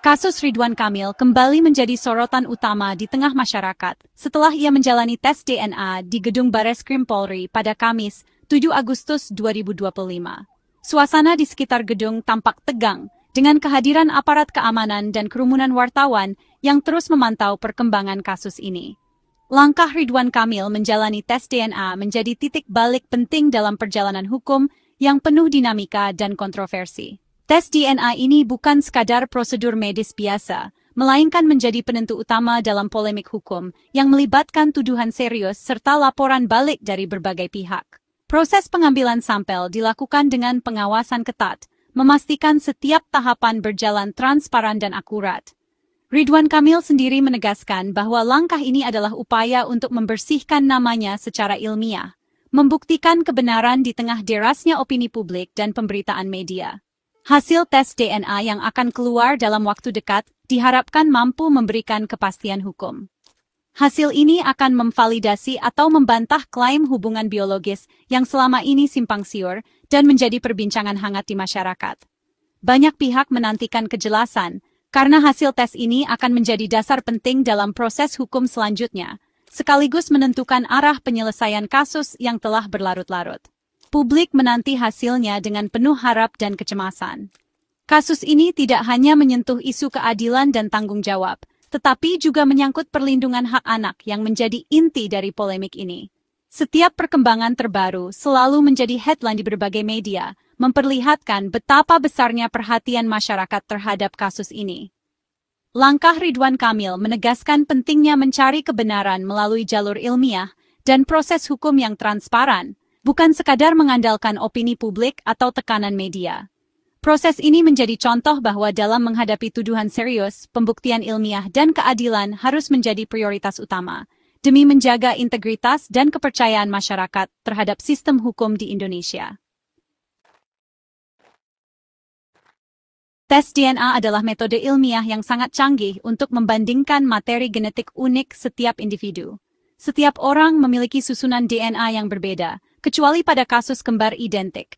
Kasus Ridwan Kamil kembali menjadi sorotan utama di tengah masyarakat setelah ia menjalani tes DNA di gedung Bareskrim Polri pada Kamis, 7 Agustus 2025. Suasana di sekitar gedung tampak tegang dengan kehadiran aparat keamanan dan kerumunan wartawan yang terus memantau perkembangan kasus ini. Langkah Ridwan Kamil menjalani tes DNA menjadi titik balik penting dalam perjalanan hukum yang penuh dinamika dan kontroversi. Tes DNA ini bukan sekadar prosedur medis biasa, melainkan menjadi penentu utama dalam polemik hukum yang melibatkan tuduhan serius serta laporan balik dari berbagai pihak. Proses pengambilan sampel dilakukan dengan pengawasan ketat, memastikan setiap tahapan berjalan transparan dan akurat. Ridwan Kamil sendiri menegaskan bahwa langkah ini adalah upaya untuk membersihkan namanya secara ilmiah, membuktikan kebenaran di tengah derasnya opini publik dan pemberitaan media. Hasil tes DNA yang akan keluar dalam waktu dekat diharapkan mampu memberikan kepastian hukum. Hasil ini akan memvalidasi atau membantah klaim hubungan biologis yang selama ini simpang siur dan menjadi perbincangan hangat di masyarakat. Banyak pihak menantikan kejelasan, karena hasil tes ini akan menjadi dasar penting dalam proses hukum selanjutnya, sekaligus menentukan arah penyelesaian kasus yang telah berlarut-larut. Publik menanti hasilnya dengan penuh harap dan kecemasan. Kasus ini tidak hanya menyentuh isu keadilan dan tanggung jawab, tetapi juga menyangkut perlindungan hak anak yang menjadi inti dari polemik ini. Setiap perkembangan terbaru selalu menjadi headline di berbagai media, memperlihatkan betapa besarnya perhatian masyarakat terhadap kasus ini. Langkah Ridwan Kamil menegaskan pentingnya mencari kebenaran melalui jalur ilmiah dan proses hukum yang transparan, bukan sekadar mengandalkan opini publik atau tekanan media. Proses ini menjadi contoh bahwa dalam menghadapi tuduhan serius, pembuktian ilmiah dan keadilan harus menjadi prioritas utama, demi menjaga integritas dan kepercayaan masyarakat terhadap sistem hukum di Indonesia. Tes DNA adalah metode ilmiah yang sangat canggih untuk membandingkan materi genetik unik setiap individu. Setiap orang memiliki susunan DNA yang berbeda, kecuali pada kasus kembar identik.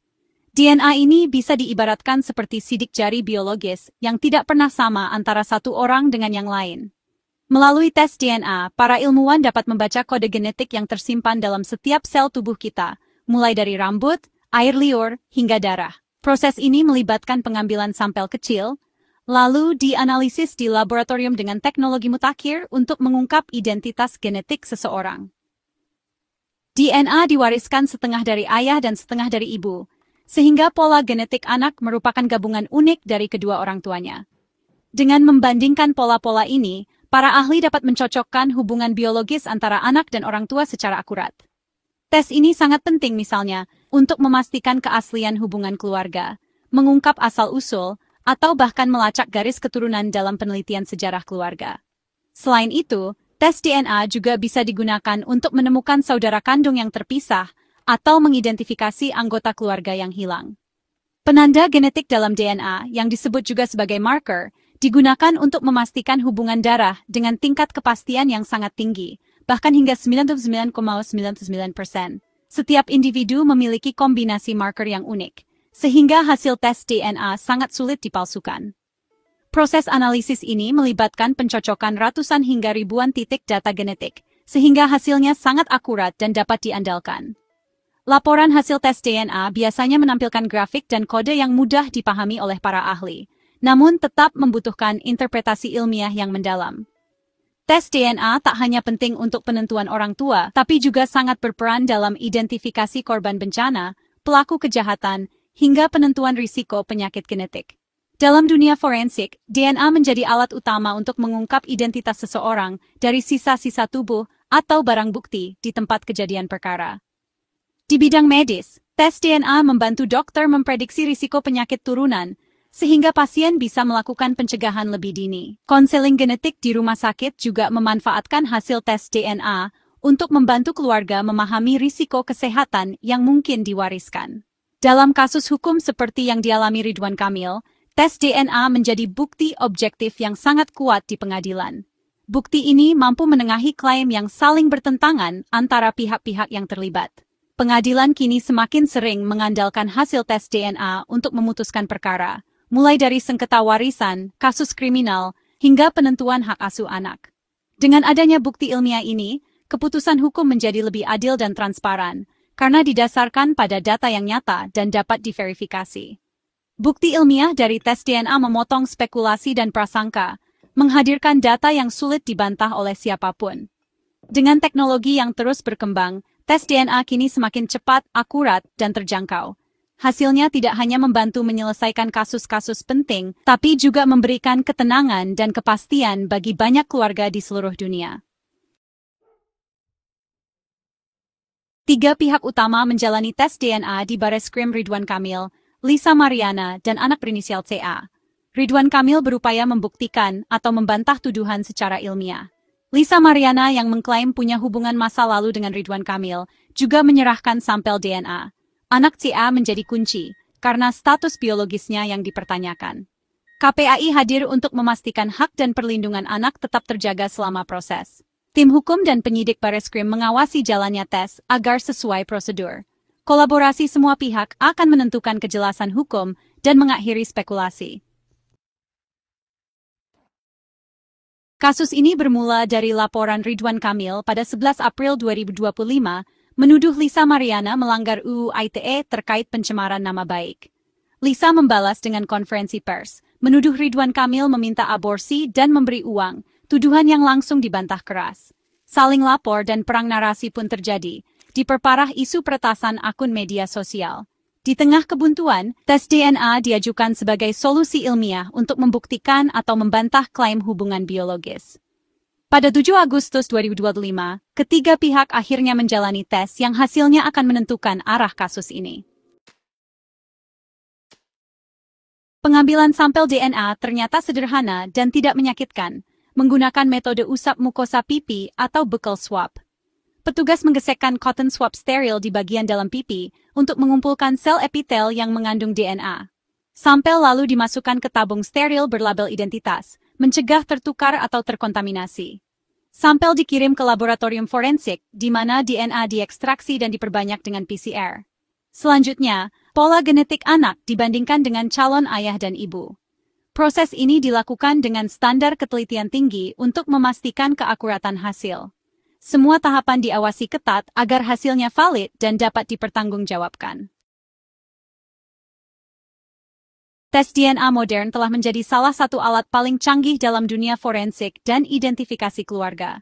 DNA ini bisa diibaratkan seperti sidik jari biologis yang tidak pernah sama antara satu orang dengan yang lain. Melalui tes DNA, para ilmuwan dapat membaca kode genetik yang tersimpan dalam setiap sel tubuh kita, mulai dari rambut, air liur, hingga darah. Proses ini melibatkan pengambilan sampel kecil, lalu dianalisis di laboratorium dengan teknologi mutakhir untuk mengungkap identitas genetik seseorang. DNA diwariskan setengah dari ayah dan setengah dari ibu, sehingga pola genetik anak merupakan gabungan unik dari kedua orang tuanya. Dengan membandingkan pola-pola ini, para ahli dapat mencocokkan hubungan biologis antara anak dan orang tua secara akurat. Tes ini sangat penting misalnya untuk memastikan keaslian hubungan keluarga, mengungkap asal-usul, atau bahkan melacak garis keturunan dalam penelitian sejarah keluarga. Selain itu, tes DNA juga bisa digunakan untuk menemukan saudara kandung yang terpisah atau mengidentifikasi anggota keluarga yang hilang. Penanda genetik dalam DNA, yang disebut juga sebagai marker, digunakan untuk memastikan hubungan darah dengan tingkat kepastian yang sangat tinggi, bahkan hingga 99,99%. Setiap individu memiliki kombinasi marker yang unik, sehingga hasil tes DNA sangat sulit dipalsukan. Proses analisis ini melibatkan pencocokan ratusan hingga ribuan titik data genetik, sehingga hasilnya sangat akurat dan dapat diandalkan. Laporan hasil tes DNA biasanya menampilkan grafik dan kode yang mudah dipahami oleh para ahli, namun tetap membutuhkan interpretasi ilmiah yang mendalam. Tes DNA tak hanya penting untuk penentuan orang tua, tapi juga sangat berperan dalam identifikasi korban bencana, pelaku kejahatan, hingga penentuan risiko penyakit genetik. Dalam dunia forensik, DNA menjadi alat utama untuk mengungkap identitas seseorang dari sisa-sisa tubuh atau barang bukti di tempat kejadian perkara. Di bidang medis, tes DNA membantu dokter memprediksi risiko penyakit turunan, sehingga pasien bisa melakukan pencegahan lebih dini. Konseling genetik di rumah sakit juga memanfaatkan hasil tes DNA untuk membantu keluarga memahami risiko kesehatan yang mungkin diwariskan. Dalam kasus hukum seperti yang dialami Ridwan Kamil, tes DNA menjadi bukti objektif yang sangat kuat di pengadilan. Bukti ini mampu menengahi klaim yang saling bertentangan antara pihak-pihak yang terlibat. Pengadilan kini semakin sering mengandalkan hasil tes DNA untuk memutuskan perkara, mulai dari sengketa warisan, kasus kriminal, hingga penentuan hak asuh anak. Dengan adanya bukti ilmiah ini, keputusan hukum menjadi lebih adil dan transparan, karena didasarkan pada data yang nyata dan dapat diverifikasi. Bukti ilmiah dari tes DNA memotong spekulasi dan prasangka, menghadirkan data yang sulit dibantah oleh siapapun. Dengan teknologi yang terus berkembang, tes DNA kini semakin cepat, akurat, dan terjangkau. Hasilnya tidak hanya membantu menyelesaikan kasus-kasus penting, tapi juga memberikan ketenangan dan kepastian bagi banyak keluarga di seluruh dunia. 3 pihak utama menjalani tes DNA di Bareskrim: Ridwan Kamil, Lisa Mariana, dan anak berinisial CA. Ridwan Kamil berupaya membuktikan atau membantah tuduhan secara ilmiah. Lisa Mariana yang mengklaim punya hubungan masa lalu dengan Ridwan Kamil juga menyerahkan sampel DNA. Anak CA menjadi kunci karena status biologisnya yang dipertanyakan. KPAI hadir untuk memastikan hak dan perlindungan anak tetap terjaga selama proses. Tim hukum dan penyidik Bareskrim mengawasi jalannya tes agar sesuai prosedur. Kolaborasi semua pihak akan menentukan kejelasan hukum dan mengakhiri spekulasi. Kasus ini bermula dari laporan Ridwan Kamil pada 11 April 2025 menuduh Lisa Mariana melanggar UU ITE terkait pencemaran nama baik. Lisa membalas dengan konferensi pers, menuduh Ridwan Kamil meminta aborsi dan memberi uang, tuduhan yang langsung dibantah keras. Saling lapor dan perang narasi pun terjadi, diperparah isu peretasan akun media sosial. Di tengah kebuntuan, tes DNA diajukan sebagai solusi ilmiah untuk membuktikan atau membantah klaim hubungan biologis. Pada 7 Agustus 2025, ketiga pihak akhirnya menjalani tes yang hasilnya akan menentukan arah kasus ini. Pengambilan sampel DNA ternyata sederhana dan tidak menyakitkan, menggunakan metode usap mukosa pipi atau buccal swab. Petugas menggesekkan cotton swab steril di bagian dalam pipi untuk mengumpulkan sel epitel yang mengandung DNA. Sampel lalu dimasukkan ke tabung steril berlabel identitas, mencegah tertukar atau terkontaminasi. Sampel dikirim ke laboratorium forensik, di mana DNA diekstraksi dan diperbanyak dengan PCR. Selanjutnya, pola genetik anak dibandingkan dengan calon ayah dan ibu. Proses ini dilakukan dengan standar ketelitian tinggi untuk memastikan keakuratan hasil. Semua tahapan diawasi ketat agar hasilnya valid dan dapat dipertanggungjawabkan. Tes DNA modern telah menjadi salah satu alat paling canggih dalam dunia forensik dan identifikasi keluarga.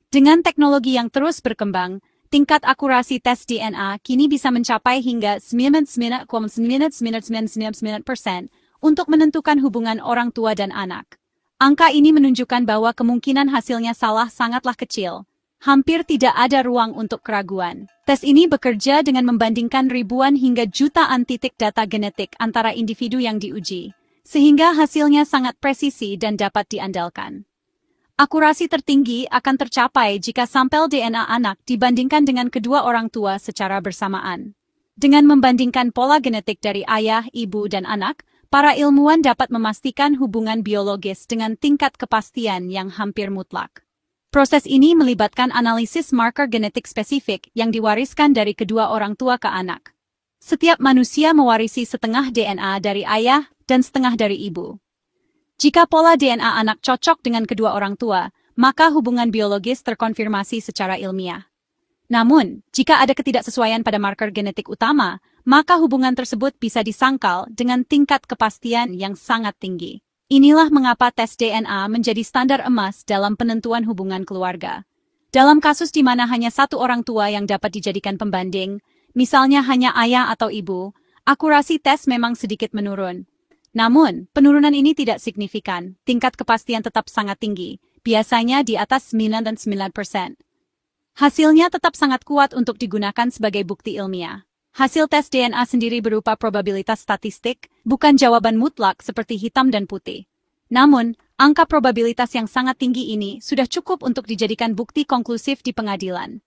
Dengan teknologi yang terus berkembang, tingkat akurasi tes DNA kini bisa mencapai hingga 99,9999% untuk menentukan hubungan orang tua dan anak. Angka ini menunjukkan bahwa kemungkinan hasilnya salah sangatlah kecil. Hampir tidak ada ruang untuk keraguan. Tes ini bekerja dengan membandingkan ribuan hingga jutaan titik data genetik antara individu yang diuji, sehingga hasilnya sangat presisi dan dapat diandalkan. Akurasi tertinggi akan tercapai jika sampel DNA anak dibandingkan dengan kedua orang tua secara bersamaan. Dengan membandingkan pola genetik dari ayah, ibu, dan anak, para ilmuwan dapat memastikan hubungan biologis dengan tingkat kepastian yang hampir mutlak. Proses ini melibatkan analisis marker genetik spesifik yang diwariskan dari kedua orang tua ke anak. Setiap manusia mewarisi setengah DNA dari ayah dan setengah dari ibu. Jika pola DNA anak cocok dengan kedua orang tua, maka hubungan biologis terkonfirmasi secara ilmiah. Namun, jika ada ketidaksesuaian pada marker genetik utama, maka hubungan tersebut bisa disangkal dengan tingkat kepastian yang sangat tinggi. Inilah mengapa tes DNA menjadi standar emas dalam penentuan hubungan keluarga. Dalam kasus di mana hanya satu orang tua yang dapat dijadikan pembanding, misalnya hanya ayah atau ibu, akurasi tes memang sedikit menurun. Namun, penurunan ini tidak signifikan, tingkat kepastian tetap sangat tinggi, biasanya di atas 99%. Hasilnya tetap sangat kuat untuk digunakan sebagai bukti ilmiah. Hasil tes DNA sendiri berupa probabilitas statistik, bukan jawaban mutlak seperti hitam dan putih. Namun, angka probabilitas yang sangat tinggi ini sudah cukup untuk dijadikan bukti konklusif di pengadilan.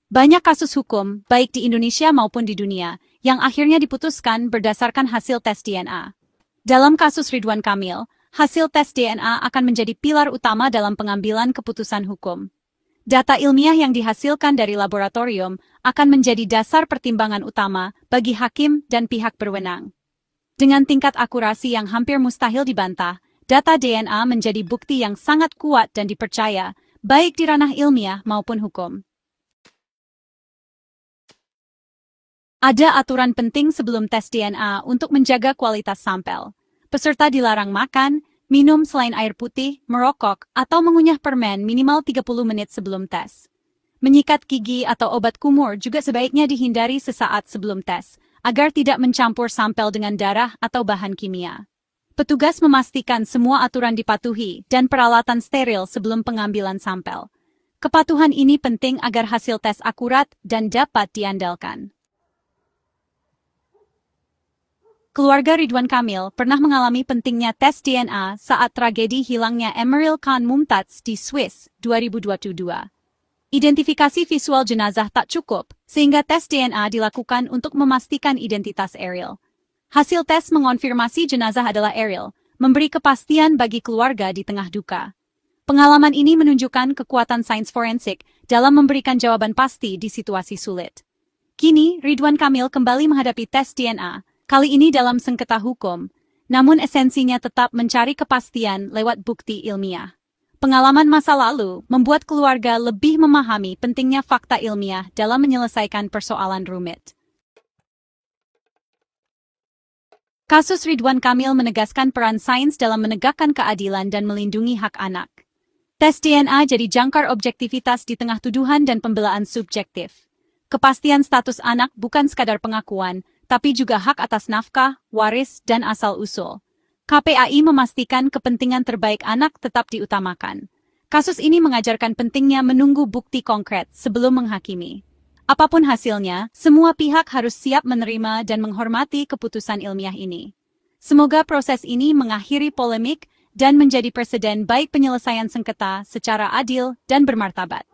Banyak kasus hukum, baik di Indonesia maupun di dunia, yang akhirnya diputuskan berdasarkan hasil tes DNA. Dalam kasus Ridwan Kamil, hasil tes DNA akan menjadi pilar utama dalam pengambilan keputusan hukum. Data ilmiah yang dihasilkan dari laboratorium akan menjadi dasar pertimbangan utama bagi hakim dan pihak berwenang. Dengan tingkat akurasi yang hampir mustahil dibantah, data DNA menjadi bukti yang sangat kuat dan dipercaya, baik di ranah ilmiah maupun hukum. Ada aturan penting sebelum tes DNA untuk menjaga kualitas sampel. Peserta dilarang makan, minum selain air putih, merokok, atau mengunyah permen minimal 30 menit sebelum tes. Menyikat gigi atau obat kumur juga sebaiknya dihindari sesaat sebelum tes, agar tidak mencampur sampel dengan darah atau bahan kimia. Petugas memastikan semua aturan dipatuhi dan peralatan steril sebelum pengambilan sampel. Kepatuhan ini penting agar hasil tes akurat dan dapat diandalkan. Keluarga Ridwan Kamil pernah mengalami pentingnya tes DNA saat tragedi hilangnya Emeril Khan Mumtaz di Swiss 2022. Identifikasi visual jenazah tak cukup, sehingga tes DNA dilakukan untuk memastikan identitas Eril. Hasil tes mengonfirmasi jenazah adalah Eril, memberi kepastian bagi keluarga di tengah duka. Pengalaman ini menunjukkan kekuatan sains forensik dalam memberikan jawaban pasti di situasi sulit. Kini, Ridwan Kamil kembali menghadapi tes DNA, kali ini dalam sengketa hukum, namun esensinya tetap mencari kepastian lewat bukti ilmiah. Pengalaman masa lalu membuat keluarga lebih memahami pentingnya fakta ilmiah dalam menyelesaikan persoalan rumit. Kasus Ridwan Kamil menegaskan peran sains dalam menegakkan keadilan dan melindungi hak anak. Tes DNA jadi jangkar objektivitas di tengah tuduhan dan pembelaan subjektif. Kepastian status anak bukan sekadar pengakuan, tapi juga hak atas nafkah, waris, dan asal-usul. KPAI memastikan kepentingan terbaik anak tetap diutamakan. Kasus ini mengajarkan pentingnya menunggu bukti konkret sebelum menghakimi. Apapun hasilnya, semua pihak harus siap menerima dan menghormati keputusan ilmiah ini. Semoga proses ini mengakhiri polemik dan menjadi preseden baik penyelesaian sengketa secara adil dan bermartabat.